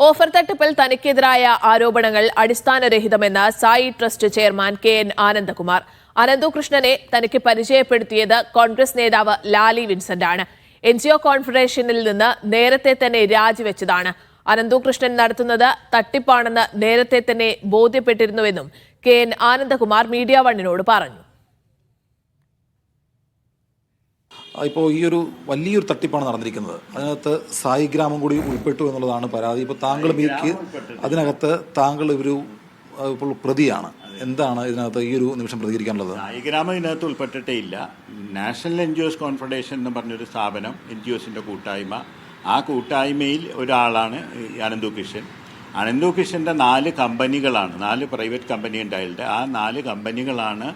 Offer തട്ടിപ്പിൽ തനിക്കെതിരായ ആരോപണങ്ങൾ അടിസ്ഥാനരഹിതമെന്ന് Sai trust chairman K N. Anandakumar. അനന്തകൃഷ്ണനെ തനിക്ക് പരിചയപ്പെടുത്തിയത് കോൺഗ്രസ് നേതാവ് ലാലി വിൻസെന്റാണ്. എൻജിഒ കോൺഫെഡറേഷനിൽ നിന്ന് നേരത്തെ തന്നെ രാജിവെച്ചതാണ്. അനന്തകൃഷ്ണൻ നടത്തുന്നത് തട്ടിപ്പാണെന്ന് നേരത്തെ തന്നെ ബോധ്യപ്പെട്ടിരുന്നുവെന്നും കെ.എൻ. ആനന്ദകുമാർ മീഡിയ വണ്ണിനോട് പറഞ്ഞു. ഇപ്പോൾ ഈ ഒരു വലിയൊരു തട്ടിപ്പാണ് നടന്നിരിക്കുന്നത്. അതിനകത്ത് സായിഗ്രാമം കൂടി ഉൾപ്പെട്ടു എന്നുള്ളതാണ് പരാതി. ഇപ്പോൾ താങ്കൾ അതിനകത്ത് താങ്കൾ ഇപ്പോൾ പ്രതിയാണ്. എന്താണ് ഇതിനകത്ത് ഈ ഒരു നിമിഷം പ്രതികരിക്കാനുള്ളത്? സായിഗ്രാമം ഇതിനകത്ത് ഉൾപ്പെട്ടിട്ടേ ഇല്ല. നാഷണൽ എൻജിഒസ് കോൺഫെഡറേഷൻ എന്ന് പറഞ്ഞൊരു സ്ഥാപനം, എൻജിഒസിൻ്റെ കൂട്ടായ്മ. ആ കൂട്ടായ്മയിൽ ഒരാളാണ് അനന്തകൃഷ്ണൻ. അനന്തകൃഷ്ണൻ്റെ 4 കമ്പനികളാണ്, 4 പ്രൈവറ്റ് കമ്പനി ഉണ്ടായിട്ട് ആ 4 കമ്പനികളാണ്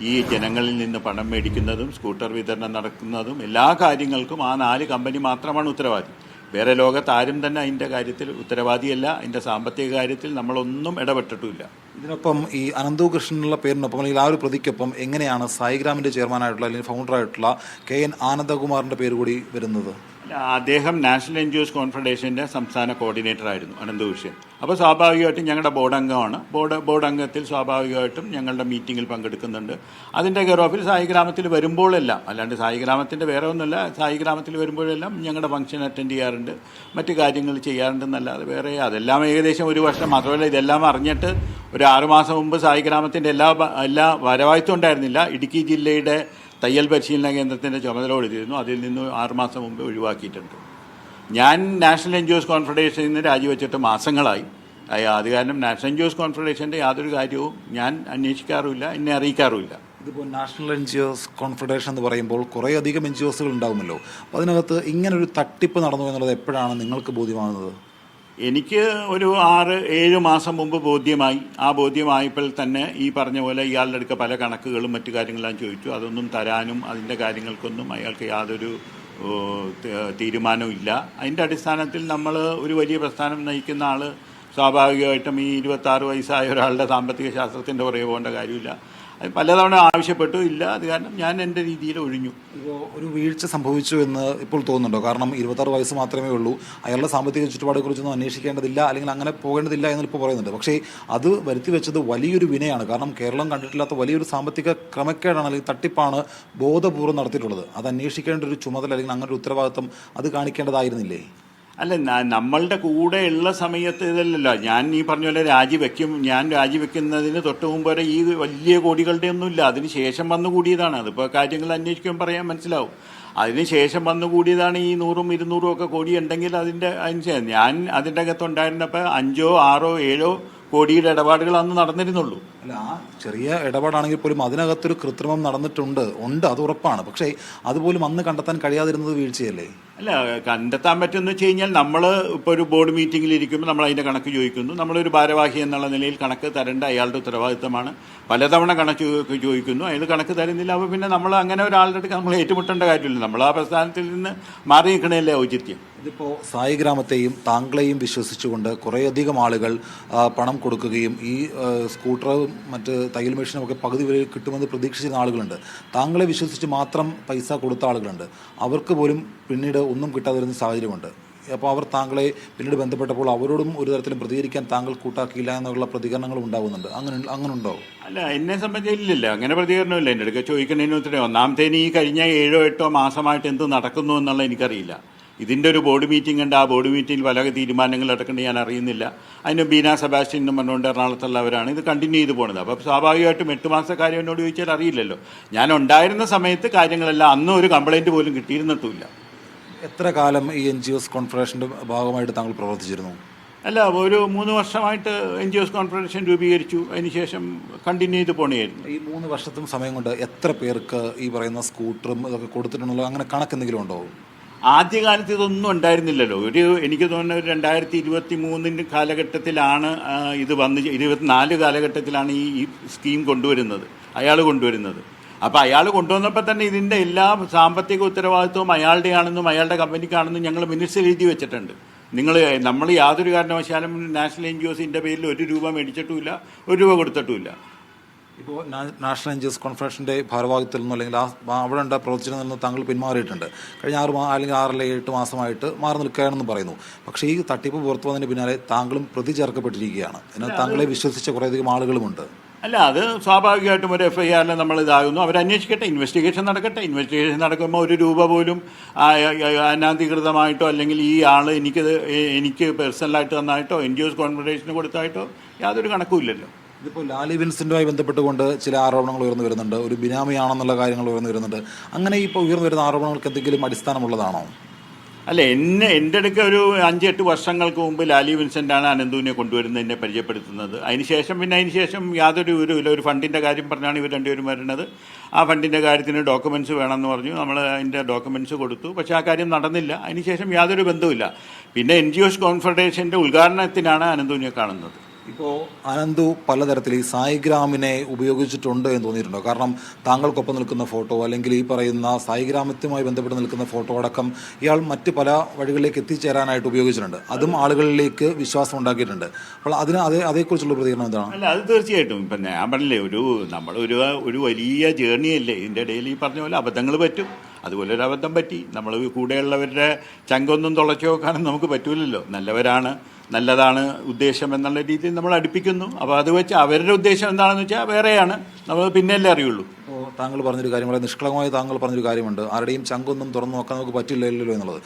ഈ ജനങ്ങളിൽ നിന്ന് പണം മേടിക്കുന്നതും സ്കൂട്ടർ വിതരണം നടക്കുന്നതും എല്ലാ കാര്യങ്ങൾക്കും ആ 4 കമ്പനി മാത്രമാണ് ഉത്തരവാദി. വേറെ ലോകത്ത് ആരും തന്നെ അതിൻ്റെ കാര്യത്തിൽ ഉത്തരവാദിയല്ല. അതിൻ്റെ സാമ്പത്തിക കാര്യത്തിൽ നമ്മളൊന്നും ഇടപെട്ടിട്ടുമില്ല. ഇതിനൊപ്പം ഈ അനന്തകൃഷ്ണനുള്ള പേരിനൊപ്പം അല്ലെങ്കിൽ ആ ഒരു പ്രതിക്കൊപ്പം എങ്ങനെയാണ് സായിഗ്രാമിൻ്റെ ചെയർമാനായിട്ടുള്ള അല്ലെങ്കിൽ ഫൗണ്ടറായിട്ടുള്ള കെ.എൻ. ആനന്ദകുമാറിൻ്റെ പേര് കൂടി വരുന്നത്? അദ്ദേഹം നാഷണൽ എൻജിഒസ് കോൺഫെഡറേഷൻ്റെ സംസ്ഥാന കോർഡിനേറ്ററായിരുന്നു അനന്തകൃഷ്ണൻ. അപ്പോൾ സ്വാഭാവികമായിട്ടും ഞങ്ങളുടെ ബോർഡ് അംഗമാണ്. ബോർഡ് അംഗത്തിൽ സ്വാഭാവികമായിട്ടും ഞങ്ങളുടെ മീറ്റിങ്ങിൽ പങ്കെടുക്കുന്നുണ്ട്. അതിൻ്റെ കെയർ സായിഗ്രാമത്തിൽ വരുമ്പോഴെല്ലാം, അല്ലാണ്ട് സായിഗ്രാമത്തിൻ്റെ വേറെ ഒന്നുമല്ല, സായിഗ്രാമത്തിൽ വരുമ്പോഴെല്ലാം ഞങ്ങളുടെ ഫംഗ്ഷൻ അറ്റൻഡ് ചെയ്യാറുണ്ട്, മറ്റു കാര്യങ്ങൾ ചെയ്യാറുണ്ടെന്നല്ലാതെ വേറെ അതെല്ലാം ഏകദേശം 1 വർഷം. മാത്രമല്ല ഇതെല്ലാം അറിഞ്ഞിട്ട് ഒരു 6 മാസം മുമ്പ് സായിഗ്രാമത്തിൻ്റെ എല്ലാ ഭാരവാഹിത്വം ഉണ്ടായിരുന്നില്ല. ഇടുക്കി ജില്ലയുടെ തയ്യൽ പരിശീലന കേന്ദ്രത്തിൻ്റെ ചുമതല കൊടുത്തിരുന്നു. അതിൽ നിന്ന് 6 മാസം മുമ്പ് ഒഴിവാക്കിയിട്ടുണ്ട്. ഞാൻ നാഷണൽ എൻജിഒസ് കോൺഫെഡറേഷനിൽ നിന്ന് രാജിവെച്ചിട്ട് മാസങ്ങളായി. അത് കാരണം നാഷണൽ എൻജിഒസ് കോൺഫെഡറേഷൻ്റെ യാതൊരു കാര്യവും ഞാൻ അന്വേഷിക്കാറുമില്ല, എന്നെ അറിയിക്കാറുമില്ല. ഇതിപ്പോൾ നാഷണൽ എൻജിഒസ് കോൺഫെഡറേഷൻ എന്ന് പറയുമ്പോൾ കുറേയധികം എൻജിഒസുകൾ ഉണ്ടാകുമല്ലോ. അപ്പോൾ അതിനകത്ത് ഇങ്ങനൊരു തട്ടിപ്പ് നടന്നു എന്നുള്ളത് എപ്പോഴാണ് നിങ്ങൾക്ക് ബോധ്യമാകുന്നത്? എനിക്ക് ഒരു 6-7 മാസം മുമ്പ് ബോധ്യമായി. ആ ബോധ്യമായപ്പോൾ തന്നെ ഈ പറഞ്ഞ പോലെ ഇയാളുടെ അടുക്ക പല കണക്കുകളും മറ്റു കാര്യങ്ങളെല്ലാം ചോദിച്ചു. അതൊന്നും തരാനും അതിൻ്റെ കാര്യങ്ങൾക്കൊന്നും അയാൾക്ക് യാതൊരു തീരുമാനവും ഇല്ല. അതിൻ്റെ അടിസ്ഥാനത്തിൽ നമ്മൾ ഒരു വലിയ പ്രസ്ഥാനം നയിക്കുന്ന ആൾ സ്വാഭാവികമായിട്ടും ഈ 26 വയസ്സായ ഒരാളുടെ സാമ്പത്തിക ശാസ്ത്രത്തിൻ്റെ പുറകെ പോകേണ്ട കാര്യമില്ല. അത് പലതവണ ആവശ്യപ്പെട്ടു, ഇല്ല. അത് കാരണം ഞാൻ എൻ്റെ രീതിയിൽ ഒഴിഞ്ഞു. ഇപ്പോൾ ഒരു വീഴ്ച സംഭവിച്ചു എന്ന് ഇപ്പോൾ തോന്നുന്നുണ്ടോ? കാരണം 26 വയസ്സ് മാത്രമേ ഉള്ളൂ. അയാളുടെ സാമ്പത്തിക ചുറ്റുപാടെക്കുറിച്ചൊന്നും അന്വേഷിക്കേണ്ടതില്ല, അല്ലെങ്കിൽ അങ്ങനെ പോകേണ്ടതില്ല എന്നിപ്പോൾ പറയുന്നുണ്ട്. പക്ഷേ അത് വരുത്തി വെച്ചത് വലിയൊരു വിനയാണ്. കാരണം കേരളം കണ്ടിട്ടില്ലാത്ത വലിയൊരു സാമ്പത്തിക ക്രമക്കേടാണ്, അല്ലെങ്കിൽ തട്ടിപ്പാണ് ബോധപൂർവ്വം നടത്തിയിട്ടുള്ളത്. അത് അന്വേഷിക്കേണ്ട ഒരു ചുമതല അല്ലെങ്കിൽ അങ്ങനെ ഒരു ഉത്തരവാദിത്വം അത് കാണിക്കേണ്ടതായിരുന്നില്ലേ? അല്ല, നമ്മളുടെ കൂടെ ഉള്ള സമയത്ത് ഇതല്ലല്ലോ. ഞാൻ ഈ പറഞ്ഞ പോലെ ഞാൻ രാജിവെക്കുന്നതിന് തൊട്ട് മുമ്പ് വരെ ഈ വലിയ കോടികളുടെ ഒന്നുമില്ല. അതിന് ശേഷം വന്നുകൂടിയതാണ്. അതിപ്പോൾ കാര്യങ്ങൾ അന്വേഷിക്കുമ്പോൾ പറയാൻ മനസ്സിലാവും. അതിന് ശേഷം വന്നുകൂടിയതാണ് ഈ 100-200 ഒക്കെ കോടി ഉണ്ടെങ്കിൽ ഞാൻ അതിൻ്റെ അകത്തുണ്ടായിരുന്നപ്പോൾ 5, 6, 7 കോടിയുടെ ഇടപാടുകൾ അന്ന് നടന്നിരുന്നുള്ളൂ. അല്ല, ആ ചെറിയ ഇടപാടാണെങ്കിൽ പോലും അതിനകത്തൊരു കൃത്രിമം നടന്നിട്ടുണ്ട്, അത് ഉറപ്പാണ്. പക്ഷേ അതുപോലും അന്ന് കണ്ടെത്താൻ കഴിയാതിരുന്നത് വീഴ്ചയല്ലേ? അല്ല, കണ്ടെത്താൻ പറ്റുമെന്ന് വെച്ച് കഴിഞ്ഞാൽ നമ്മൾ ഇപ്പോൾ ഒരു ബോർഡ് മീറ്റിങ്ങിൽ ഇരിക്കുമ്പോൾ നമ്മൾ അതിൻ്റെ കണക്ക് ചോദിക്കുന്നു. നമ്മളൊരു ഭാരവാഹി എന്നുള്ള നിലയിൽ കണക്ക് തരേണ്ട അയാളുടെ ഉത്തരവാദിത്തമാണ്. പലതവണ കണക്ക് ചോദിക്കുന്നു, അയാൾ കണക്ക് തരുന്നില്ല. അപ്പോൾ പിന്നെ നമ്മൾ അങ്ങനെ ഒരാളുടെ അടുത്ത് നമ്മൾ ഏറ്റുമുട്ടേണ്ട കാര്യമില്ല. നമ്മൾ ആ പ്രസ്ഥാനത്തിൽ നിന്ന് മാറി നിൽക്കണമല്ലേ ഔചിത്യം. ഇതിപ്പോൾ സായിഗ്രാമത്തെയും താങ്കളെയും വിശ്വസിച്ചുകൊണ്ട് കുറേയധികം ആളുകൾ പണം കൊടുക്കുകയും ഈ സ്കൂട്ടറും മറ്റ് തയ്യൽ മെഷീനും ഒക്കെ പകുതി വരെ കിട്ടുമെന്ന് പ്രതീക്ഷിച്ചിരുന്ന ആളുകളുണ്ട്. താങ്കളെ വിശ്വസിച്ച് മാത്രം പൈസ കൊടുത്ത ആളുകളുണ്ട്. അവർക്ക് പോലും പിന്നീട് ഒന്നും കിട്ടാതിരുന്ന സാഹചര്യമുണ്ട്. അപ്പോൾ അവർ താങ്കളെ പിന്നീട് ബന്ധപ്പെട്ടപ്പോൾ അവരോടും ഒരു തരത്തിലും പ്രതികരിക്കാൻ താങ്കൾ കൂട്ടാക്കിയില്ല എന്നുള്ള പ്രതികരണങ്ങളും ഉണ്ടാകുന്നുണ്ട്. അങ്ങനെ ഉണ്ടോ? അല്ല, എന്നെ സംബന്ധിച്ചില്ല, അങ്ങനെ പ്രതികരണമില്ല. എൻ്റെ അടുക്ക ചോദിക്കുന്നതിന് ഉത്തരം ഒന്നാമത്തേന് ഈ കഴിഞ്ഞ 7-8 മാസമായിട്ട് എന്ത് നടക്കുന്നു എന്നുള്ള എനിക്കറിയില്ല. ഇതിൻ്റെ ഒരു ബോർഡ് മീറ്റിംഗ് ഉണ്ട്. ആ ബോർഡ് മീറ്റിംഗിൽ പല തീരുമാനങ്ങൾ എടുക്കേണ്ടത് ഞാൻ അറിയുന്നില്ല. അതിന് ബീന സെബാസ്റ്റ്യൻ എന്നും പറഞ്ഞുകൊണ്ട് എറണാകുളത്തുള്ളവരാണ് ഇത് കണ്ടിന്യൂ ചെയ്ത് പോകുന്നത്. അപ്പോൾ സ്വാഭാവികമായിട്ടും 8 മാസത്തെ കാര്യം എന്നോട് ചോദിച്ചാൽ അറിയില്ലല്ലോ. ഞാൻ ഉണ്ടായിരുന്ന സമയത്ത് കാര്യങ്ങളെല്ലാം അന്നും ഒരു കംപ്ലൈൻറ്റ് പോലും കിട്ടിയിരുന്നിട്ടുമില്ല. എത്ര കാലം ഈ എൻജിഒസ് കോൺഫെഡറേഷൻ്റെ ഭാഗമായിട്ട് താങ്കൾ പ്രവർത്തിച്ചിരുന്നു? അല്ല, ഒരു 3 വർഷമായിട്ട് എൻജിഒസ് കോൺഫെഡറേഷൻ രൂപീകരിച്ചു. അതിനുശേഷം കണ്ടിന്യൂ ചെയ്ത് പോണേയായിരുന്നു. ഈ 3 വർഷത്തും സമയം കൊണ്ട് എത്ര പേർക്ക് ഈ പറയുന്ന സ്കൂട്ടറും ഇതൊക്കെ കൊടുത്തിട്ടുണ്ടല്ലോ, അങ്ങനെ കണക്കെന്തെങ്കിലും ഉണ്ടോ? ആദ്യകാലത്ത് ഇതൊന്നും ഉണ്ടായിരുന്നില്ലല്ലോ. എനിക്ക് തോന്നുന്ന 2023 കാലഘട്ടത്തിലാണ് ഇത് 24 കാലഘട്ടത്തിലാണ് ഈ സ്കീം അയാൾ കൊണ്ടുവരുന്നത്. അപ്പോൾ അയാൾ കൊണ്ടുവന്നപ്പോൾ തന്നെ ഇതിൻ്റെ എല്ലാ സാമ്പത്തിക ഉത്തരവാദിത്വവും അയാളുടെയാണെന്നും അയാളുടെ കമ്പനിക്കാണെന്നും ഞങ്ങൾ മിനിറ്റ്സിൽ എഴുതി വെച്ചിട്ടുണ്ട്. നമ്മൾ യാതൊരു കാരണവശാലും നാഷണൽ എൻജിഒസിൻ്റെ പേരിൽ 1 രൂപ മേടിച്ചിട്ടുമില്ല, 1 രൂപ കൊടുത്തിട്ടുമില്ല. ഇപ്പോൾ നാഷണൽ എൻ ജി ഒസ് കോൺഫറൻസിൻ്റെ ഭാരവാഹിത്വത്തിൽ നിന്നോ അല്ലെങ്കിൽ അവിടെ ഉണ്ട് പ്രവർത്തിച്ചിൽ നിന്ന് താങ്കൾ പിന്മാറിയിട്ടുണ്ട്. കഴിഞ്ഞ 6 അല്ലെങ്കിൽ 6 അല്ലെങ്കിൽ 8 മാസമായിട്ട് മാറി നിൽക്കുകയാണെന്ന് പറയുന്നു. പക്ഷേ ഈ തട്ടിപ്പ് പുറത്തു വന്നതിന് പിന്നാലെ താങ്കളും പ്രതി ചേർക്കപ്പെട്ടിരിക്കുകയാണ്. എന്നാൽ താങ്കളെ വിശ്വസിച്ച കുറേയധികം ആളുകളുമുണ്ട്. അല്ല, അത് സ്വാഭാവികമായിട്ടും ഒരു FIR നമ്മൾ ഇതാകുന്നു. അവരന്വേഷിക്കട്ടെ, ഇൻവെസ്റ്റിഗേഷൻ നടക്കട്ടെ. ഇൻവെസ്റ്റിഗേഷൻ നടക്കുമ്പോൾ 1 രൂപ പോലും അനധികൃതമായിട്ടോ അല്ലെങ്കിൽ ഈ ആൾ എനിക്ക് പേഴ്സണലായിട്ട് തന്നായിട്ടോ NGOs കോൺഫെഡറേഷന് കൊടുത്തായിട്ടോ യാതൊരു കണക്കുമില്ലല്ലോ. ഇതിപ്പോൾ ലാലി വിൻസെൻറ്റുമായി ബന്ധപ്പെട്ടുകൊണ്ട് ചില ആരോപണങ്ങൾ ഉയർന്നു വരുന്നുണ്ട്. ഒരു ബിനാമിയാണെന്നുള്ള കാര്യങ്ങൾ ഉയർന്നു വരുന്നുണ്ട്. അങ്ങനെ ഇപ്പോൾ ഉയർന്നു വരുന്ന ആരോപണങ്ങൾക്ക് എന്തെങ്കിലും അടിസ്ഥാനമുള്ളതാണോ? അല്ല, എൻ്റെ അടുക്ക ഒരു 5-8 വർഷങ്ങൾക്ക് മുമ്പ് ലാലി വിൻസെൻ്റാണ് അനന്തുവിനെ കൊണ്ടുവരുന്നതിനെ പരിചയപ്പെടുത്തുന്നത്. അതിനുശേഷം യാതൊരു ഒരു ഫണ്ടിൻ്റെ കാര്യം പറഞ്ഞാണ് ഇവർ രണ്ടുപേരും വരുന്നത്. ആ ഫണ്ടിൻ്റെ കാര്യത്തിന് ഡോക്യുമെൻറ്റ്സ് വേണമെന്ന് പറഞ്ഞു. നമ്മൾ അതിൻ്റെ ഡോക്യുമെൻറ്റ്സ് കൊടുത്തു. പക്ഷേ ആ കാര്യം നടന്നില്ല. അതിനുശേഷം യാതൊരു ബന്ധവുമില്ല. പിന്നെ NGOs കോൺഫെഡറേഷൻ്റെ ഉദ്ഘാടനത്തിനാണ് അനന്തുവിനെ കാണുന്നത്. ഇപ്പോൾ അനന്തു പലതരത്തിൽ ഈ സായിഗ്രാമിനെ ഉപയോഗിച്ചിട്ടുണ്ട് എന്ന് തോന്നിയിട്ടുണ്ടോ? കാരണം താങ്കൾക്കൊപ്പം നിൽക്കുന്ന ഫോട്ടോ അല്ലെങ്കിൽ ഈ പറയുന്ന സായിഗ്രാമത്തുമായി ബന്ധപ്പെട്ട് നിൽക്കുന്ന ഫോട്ടോ അടക്കം ഇയാൾ മറ്റ് പല വഴികളിലേക്ക് എത്തിച്ചേരാനായിട്ട് ഉപയോഗിച്ചിട്ടുണ്ട്. അതും ആളുകളിലേക്ക് വിശ്വാസം ഉണ്ടാക്കിയിട്ടുണ്ട്. അപ്പോൾ അതേക്കുറിച്ചുള്ള പ്രതികരണം എന്താണ്? അല്ല, അത് തീർച്ചയായിട്ടും ഇപ്പം ഞാൻ പറഞ്ഞില്ലേ, ഒരു വലിയ ജേർണിയല്ലേ. ഇതിൻ്റെ ഇടയിൽ ഈ പറഞ്ഞ പോലെ അബദ്ധങ്ങൾ പറ്റും. അതുപോലെ ഒരു അബദ്ധം പറ്റി. നമ്മൾ കൂടെയുള്ളവരുടെ ചങ്കൊന്നും തുളച്ചു നോക്കാനും നമുക്ക് പറ്റൂലല്ലോ. നല്ലതാണ് ഉദ്ദേശം എന്നുള്ള രീതിയിൽ നമ്മൾ അടുപ്പിക്കുന്നു. അപ്പോൾ അത് വെച്ച് അവരുടെ ഉദ്ദേശം എന്താണെന്ന് വെച്ചാൽ വേറെയാണ്. നമ്മൾ പിന്നെയല്ലേ അറിയുള്ളൂ. അപ്പോൾ താങ്കൾ പറഞ്ഞൊരു കാര്യം, വളരെ നിഷ്കളങ്കമായി താങ്കൾ പറഞ്ഞൊരു കാര്യമുണ്ട്, ആരുടെയും ചങ്കൊന്നും തുറന്നു നോക്കാൻ നമുക്ക് പറ്റില്ലല്ലോ എന്നുള്ളത്.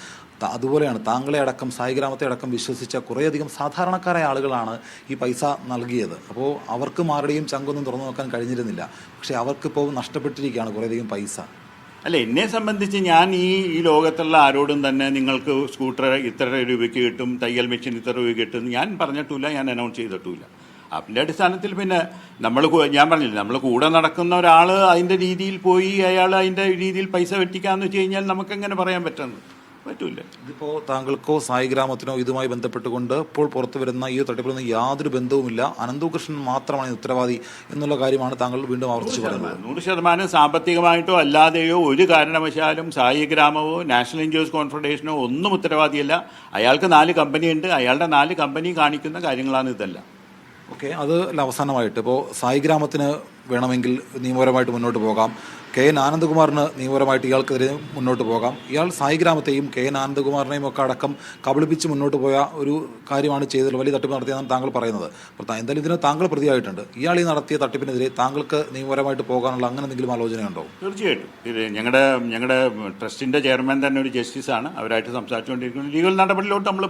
അതുപോലെയാണ് താങ്കളെ അടക്കം സായിഗ്രാമത്തെ അടക്കം വിശ്വസിച്ച കുറേയധികം സാധാരണക്കാരായ ആളുകളാണ് ഈ പൈസ നൽകിയത്. അപ്പോൾ അവർക്കും ആരുടെയും ചങ്കൊന്നും തുറന്നു നോക്കാൻ കഴിഞ്ഞിരുന്നില്ല. പക്ഷേ അവർക്കിപ്പോൾ നഷ്ടപ്പെട്ടിരിക്കുകയാണ് കുറേയധികം പൈസ. അല്ല, എന്നെ സംബന്ധിച്ച് ഞാൻ ഈ ലോകത്തുള്ള ആരോടും തന്നെ നിങ്ങൾക്ക് സ്കൂട്ടർ ഇത്ര രൂപയ്ക്ക് കിട്ടും, തയ്യൽ മെഷീൻ ഇത്ര രൂപ കിട്ടും ഞാൻ പറഞ്ഞിട്ടില്ല, ഞാൻ അനൗൺസ് ചെയ്തിട്ടില്ല. അതിൻ്റെ അടിസ്ഥാനത്തിൽ പിന്നെ ഞാൻ പറഞ്ഞില്ല, നമ്മൾ കൂടെ നടക്കുന്ന ഒരാൾ അതിൻ്റെ രീതിയിൽ പോയി അയാൾ അതിൻ്റെ രീതിയിൽ പൈസ വെട്ടിക്കാന്ന് വെച്ച് കഴിഞ്ഞാൽ നമുക്കെങ്ങനെ പറയാൻ പറ്റൂല. ഇതിപ്പോൾ താങ്കൾക്കോ സായിഗ്രാമത്തിനോ ഇതുമായി ബന്ധപ്പെട്ടുകൊണ്ട് ഇപ്പോൾ പുറത്തു വരുന്ന ഈ തട്ടിപ്പിലൊന്നും യാതൊരു ബന്ധവുമില്ല, അനന്തകൃഷ്ണൻ മാത്രമാണ് ഉത്തരവാദി എന്നുള്ള കാര്യമാണ് താങ്കൾ വീണ്ടും ആവർത്തിച്ച് പറയുന്നത്. 100% സാമ്പത്തികമായിട്ടോ അല്ലാതെയോ ഒരു കാരണവശാലും സായിഗ്രാമമോ നാഷണൽ NGOs കോൺഫെഡറേഷനോ ഒന്നും ഉത്തരവാദിയല്ല. അയാൾക്ക് 4 കമ്പനിയുണ്ട്. അയാളുടെ 4 കമ്പനി കാണിക്കുന്ന കാര്യങ്ങളാണ് ഇതെല്ലാം. ഓക്കെ, അതിൽ അവസാനമായിട്ട് ഇപ്പോൾ സായിഗ്രാമത്തിന് വേണമെങ്കിൽ നിയമപരമായിട്ട് മുന്നോട്ട് പോകാം, KN ആനന്ദകുമാറിന് നിയമപരമായിട്ട് ഇയാൾക്കെതിരെ മുന്നോട്ട് പോകാം. ഇയാൾ സായിഗ്രാമത്തെയും KN ആനന്ദകുമാറിനെയും ഒക്കെ അടക്കം കബളിപ്പിച്ച് മുന്നോട്ട് പോയ ഒരു കാര്യമാണ് ചെയ്തത്, വലിയ തട്ടിപ്പ് നടത്തിയെന്നാണ് താങ്കൾ പറയുന്നത്. എന്തായാലും ഇതിന് താങ്കൾ പ്രതിയായിട്ടുണ്ട്. ഇയാൾ ഈ നടത്തിയ തട്ടിപ്പിനെതിരെ താങ്കൾക്ക് നിയമപരമായിട്ട് പോകാനുള്ള അങ്ങനെ എന്തെങ്കിലും ആലോചനയുണ്ടോ? തീർച്ചയായിട്ടും. ഇത് ഞങ്ങളുടെ ട്രസ്റ്റിൻ്റെ ചെയർമാൻ തന്നെ ഒരു ജസ്റ്റിസാണ്. അവരായിട്ട് സംസാരിച്ചുകൊണ്ടിരിക്കുന്നത്. ലീഗൽ നടപടിയിലോട്ട് നമ്മൾ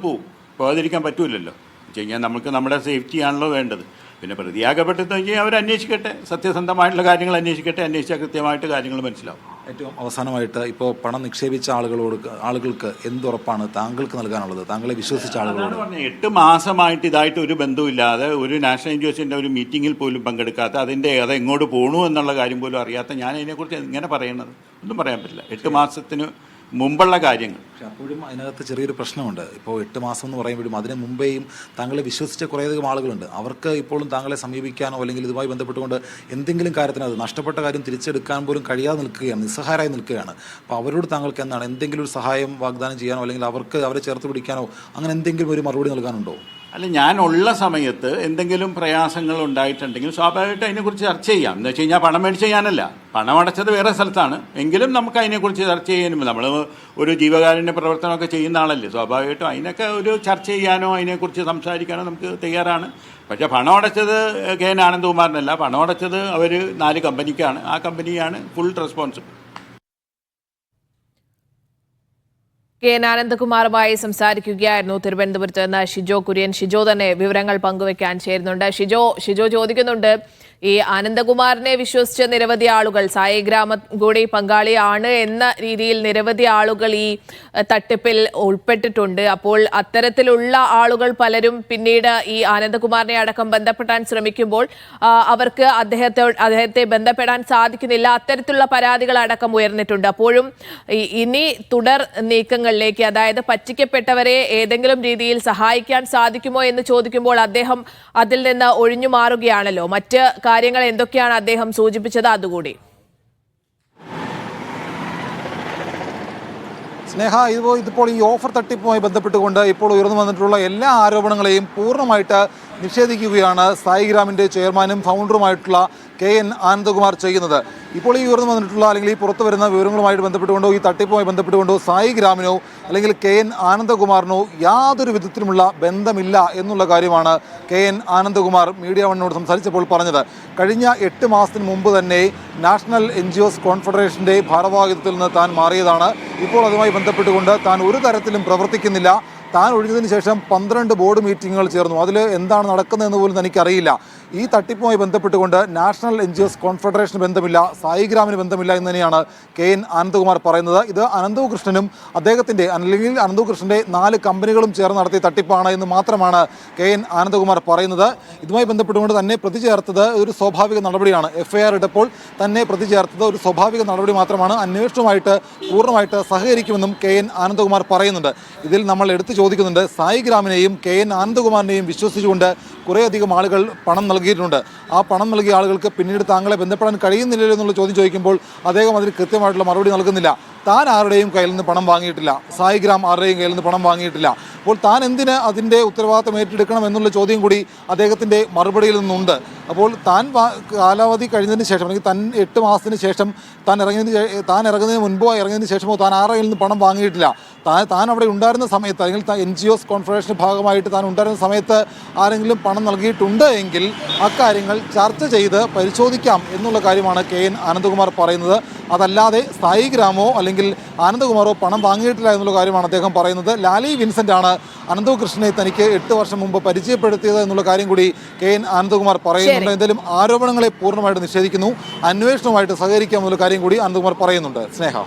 പോകാതിരിക്കാൻ പറ്റൂലല്ലോ. വെച്ച് കഴിഞ്ഞാൽ നമുക്ക് നമ്മുടെ സേഫ്റ്റിയാണല്ലോ വേണ്ടത്. പിന്നെ പ്രതിയാകപ്പെട്ടെന്ന് കഴിഞ്ഞാൽ അവരന്വേഷിക്കട്ടെ, സത്യസന്ധമായിട്ടുള്ള കാര്യങ്ങൾ അന്വേഷിച്ചാൽ കൃത്യമായിട്ട് കാര്യങ്ങൾ മനസ്സിലാവും. ഏറ്റവും അവസാനമായിട്ട് ഇപ്പോൾ പണം നിക്ഷേപിച്ച ആളുകൾക്ക് എന്തുറപ്പാണ് താങ്കൾക്ക് നൽകാനുള്ളത്, താങ്കളെ വിശ്വസിച്ച ആളുകളോട്? 8 മാസമായിട്ട് ഇതായിട്ട് ഒരു ബന്ധമില്ലാതെ ഒരു നാഷണൽ NGOsന്റെ ഒരു മീറ്റിങ്ങിൽ പോലും പങ്കെടുക്കാത്ത, അത് എങ്ങോട്ട് പോകണു എന്നുള്ള കാര്യം പോലും അറിയാത്ത ഞാൻ അതിനെക്കുറിച്ച് ഇങ്ങനെ പറയുന്നത് ഒന്നും പറയാൻ പറ്റില്ല. 8 മാസത്തിന് മുമ്പുള്ള കാര്യങ്ങൾ. പക്ഷെ അപ്പോഴും അതിനകത്ത് ചെറിയൊരു പ്രശ്നമുണ്ട്. ഇപ്പോൾ 8 മാസം എന്ന് പറയുമ്പോഴും അതിന് മുമ്പേയും താങ്കളെ വിശ്വസിച്ച കുറേയധികം ആളുകളുണ്ട്. അവർക്ക് ഇപ്പോഴും താങ്കളെ സമീപിക്കാനോ അല്ലെങ്കിൽ ഇതുമായി ബന്ധപ്പെട്ടുകൊണ്ട് എന്തെങ്കിലും കാര്യത്തിന് അത് നഷ്ടപ്പെട്ട കാര്യം തിരിച്ചെടുക്കാൻ പോലും കഴിയാതെ നിൽക്കുകയാണ്, നിസ്സഹായരായി നിൽക്കുകയാണ്. അപ്പോൾ അവരോട് താങ്കൾക്ക് എന്താണ് എന്തെങ്കിലും ഒരു സഹായം വാഗ്ദാനം ചെയ്യാനോ അല്ലെങ്കിൽ അവരെ ചേർത്ത് പിടിക്കാനോ അങ്ങനെ എന്തെങ്കിലും ഒരു മറുപടി നൽകാനുണ്ടോ? അല്ല, ഞാനുള്ള സമയത്ത് എന്തെങ്കിലും പ്രയാസങ്ങൾ ഉണ്ടായിട്ടുണ്ടെങ്കിൽ സ്വാഭാവികമായിട്ട് അതിനെക്കുറിച്ച് ചർച്ച ചെയ്യാം. എന്ന് വെച്ച് കഴിഞ്ഞാൽ പണം മേടിച്ച് ചെയ്യാനല്ല, പണം അടച്ചത് വേറെ സ്ഥലത്താണ്. എങ്കിലും നമുക്ക് അതിനെക്കുറിച്ച് ചർച്ച ചെയ്യാനും, നമ്മൾ ഒരു ജീവകാരുണ്യ പ്രവർത്തനമൊക്കെ ചെയ്യുന്ന ആളല്ലേ, സ്വാഭാവികമായിട്ടും അതിനൊക്കെ ഒരു ചർച്ച ചെയ്യാനോ അതിനെക്കുറിച്ച് സംസാരിക്കാനോ നമുക്ക് തയ്യാറാണ്. പക്ഷേ പണം അടച്ചത് KN ആനന്ദകുമാറിനല്ല, പണം അടച്ചത് അവർ 4 കമ്പനിക്കാണ്. ആ കമ്പനിയാണ് ഫുൾ റെസ്പോൺസിബിൾ. KN ആനന്ദകുമാറുമായി സംസാരിക്കുകയായിരുന്നു തിരുവനന്തപുരത്ത് നിന്ന് ഷിജോ കുര്യൻ. ഷിജോ തന്നെ വിവരങ്ങൾ പങ്കുവെക്കാൻ ചേരുന്നുണ്ട്. ഷിജോ ചോദിക്കുന്നുണ്ട്, ഈ ആനന്ദകുമാറിനെ വിശ്വസിച്ച നിരവധി ആളുകൾ, സായിഗ്രാമം കൂടി പങ്കാളിയാണ് എന്ന രീതിയിൽ നിരവധി ആളുകൾ ഈ തട്ടിപ്പിൽ ഉൾപ്പെട്ടിട്ടുണ്ട്. അപ്പോൾ അത്തരത്തിലുള്ള ആളുകൾ പലരും പിന്നീട് ഈ ആനന്ദകുമാറിനെ അടക്കം ബന്ധപ്പെടാൻ ശ്രമിക്കുമ്പോൾ അവർക്ക് അദ്ദേഹത്തെ ബന്ധപ്പെടാൻ സാധിക്കുന്നില്ല. അത്തരത്തിലുള്ള പരാതികൾ അടക്കം ഉയർന്നിട്ടുണ്ട്. അപ്പോഴും ഇനി തുടർ നീക്കങ്ങളിലേക്ക്, അതായത് പറ്റിക്കപ്പെട്ടവരെ ഏതെങ്കിലും രീതിയിൽ സഹായിക്കാൻ സാധിക്കുമോ എന്ന് ചോദിക്കുമ്പോൾ അദ്ദേഹം അതിൽ നിന്ന് ഒഴിഞ്ഞു മാറുകയാണല്ലോ. മറ്റ് കാര്യങ്ങൾ എന്തൊക്കെയാണ് അദ്ദേഹം സൂചിപ്പിച്ചത് അതുകൂടി? സ്നേഹ, ഇതിപ്പോൾ ഈ ഓഫർ തട്ടിപ്പുമായി ബന്ധപ്പെട്ടുകൊണ്ട് ഇപ്പോൾ ഉയർന്നു വന്നിട്ടുള്ള എല്ലാ ആരോപണങ്ങളെയും പൂർണ്ണമായിട്ട് നിഷേധിക്കുകയാണ് സായിഗ്രാമിൻ്റെ ചെയർമാനും ഫൗണ്ടറുമായിട്ടുള്ള KN ആനന്ദകുമാർ ചെയ്യുന്നത്. ഇപ്പോൾ ഈ ഉയർന്നു വന്നിട്ടുള്ള അല്ലെങ്കിൽ ഈ പുറത്തു വരുന്ന വിവരങ്ങളുമായിട്ട് ബന്ധപ്പെട്ടുകൊണ്ടോ ഈ തട്ടിപ്പുമായി ബന്ധപ്പെട്ടുകൊണ്ടോ സായിഗ്രാമിനോ അല്ലെങ്കിൽ KN ആനന്ദകുമാറിനോ യാതൊരു വിധത്തിലുമുള്ള ബന്ധമില്ല എന്നുള്ള കാര്യമാണ് KN ആനന്ദകുമാർ മീഡിയ വണ്ണിനോട് സംസാരിച്ചപ്പോൾ പറഞ്ഞത്. കഴിഞ്ഞ 8 മാസത്തിന് മുമ്പ് തന്നെ നാഷണൽ NGOs കോൺഫെഡറേഷൻ്റെ ഭാരവാഹിത്വത്തിൽ നിന്ന് താൻ മാറിയതാണ്. ഇപ്പോൾ അതുമായി ബന്ധപ്പെട്ടുകൊണ്ട് താൻ ഒരു തരത്തിലും പ്രവർത്തിക്കുന്നില്ല. താൻ ഒഴിഞ്ഞതിന് ശേഷം 12 ബോർഡ് മീറ്റിങ്ങുകൾ ചേർന്നു. അതിൽ എന്താണ് നടക്കുന്നതെന്ന് പോലും തനിക്കറിയില്ല. ഈ തട്ടിപ്പുമായി ബന്ധപ്പെട്ടുകൊണ്ട് നാഷണൽ NGOs കോൺഫെഡറേഷന് ബന്ധമില്ല, സായിഗ്രാമിന് ബന്ധമില്ല എന്ന് തന്നെയാണ് KN ആനന്ദകുമാർ പറയുന്നത്. ഇത് അനന്തകൃഷ്ണനും അദ്ദേഹത്തിൻ്റെ അല്ലെങ്കിൽ അനന്തകൃഷ്ണൻ്റെ 4 കമ്പനികളും ചേർന്ന് നടത്തിയ തട്ടിപ്പാണ് എന്ന് മാത്രമാണ് KN ആനന്ദകുമാർ പറയുന്നത്. ഇതുമായി ബന്ധപ്പെട്ടുകൊണ്ട് തന്നെ പ്രതി ചേർത്തത് ഒരു സ്വാഭാവിക നടപടിയാണ്. FIR ഇട്ടപ്പോൾ തന്നെ പ്രതി ചേർത്തത് ഒരു സ്വാഭാവിക നടപടി മാത്രമാണ്. അന്വേഷണവുമായിട്ട് പൂർണ്ണമായിട്ട് സഹകരിക്കുമെന്നും KN ആനന്ദകുമാർ പറയുന്നുണ്ട്. ഇതിൽ നമ്മൾ എടുത്തു ചോദിക്കുന്നുണ്ട്, സായിഗ്രാമിനെയും KN ആനന്ദകുമാറിനെയും വിശ്വസിച്ചുകൊണ്ട് കുറേയധികം ആളുകൾ പണം നൽകിയിട്ടുണ്ട്. ആ പണം നൽകിയ ആളുകൾക്ക് പിന്നീട് താങ്കളെ ബന്ധപ്പെടാൻ കഴിയുന്നില്ലല്ലോ എന്നുള്ള ചോദ്യം ചോദിക്കുമ്പോൾ അദ്ദേഹം അതിന് കൃത്യമായിട്ടുള്ള മറുപടി നൽകുന്നില്ല. താൻ ആരുടെയും കയ്യിൽ നിന്ന് പണം വാങ്ങിയിട്ടില്ല, സായിഗ്രാം ആരുടെയും കയ്യിൽ നിന്ന് പണം വാങ്ങിയിട്ടില്ല. അപ്പോൾ താൻ എന്തിന് അതിൻ്റെ ഉത്തരവാദിത്തം ഏറ്റെടുക്കണം എന്നുള്ള ചോദ്യം കൂടി അദ്ദേഹത്തിൻ്റെ മറുപടിയിൽ നിന്നുണ്ട്. അപ്പോൾ താൻ കാലാവധി കഴിഞ്ഞതിന് ശേഷം അല്ലെങ്കിൽ താൻ 8 മാസത്തിന് ശേഷം താൻ ഇറങ്ങുന്നതിന് മുൻപോ ഇറങ്ങിയതിന് ശേഷമോ താൻ ആരുടെയിൽ നിന്ന് പണം വാങ്ങിയിട്ടില്ല. താൻ അവിടെ ഉണ്ടായിരുന്ന സമയത്ത് അല്ലെങ്കിൽ NGOs കോൺഫെഡറേഷൻ്റെ ഭാഗമായിട്ട് താൻ ഉണ്ടായിരുന്ന സമയത്ത് ആരെങ്കിലും പണം നൽകിയിട്ടുണ്ട് എങ്കിൽ അക്കാര്യങ്ങൾ ചർച്ച ചെയ്ത് പരിശോധിക്കാം എന്നുള്ള കാര്യമാണ് KN ആനന്ദകുമാർ പറയുന്നത്. അതല്ലാതെ സായിഗ്രാമോ അല്ലെങ്കിൽ ആനന്ദകുമാറോ പണം വാങ്ങിയിട്ടില്ല എന്നുള്ള കാര്യമാണ് അദ്ദേഹം പറയുന്നത്. ലാലി വിൻസെൻ്റാണ് അനന്തകൃഷ്ണനെ തനിക്ക് 8 വർഷം മുമ്പ് പരിചയപ്പെടുത്തിയത് എന്നുള്ള കാര്യം കൂടി KN ആനന്ദകുമാർ പറയുന്നുണ്ട്. എന്തായാലും ആരോപണങ്ങളെ പൂർണ്ണമായിട്ട് നിഷേധിക്കുന്നു. അന്വേഷണവുമായിട്ട് സഹകരിക്കാം എന്നുള്ള കാര്യം കൂടി ആനന്ദകുമാർ പറയുന്നുണ്ട്. സ്നേഹ.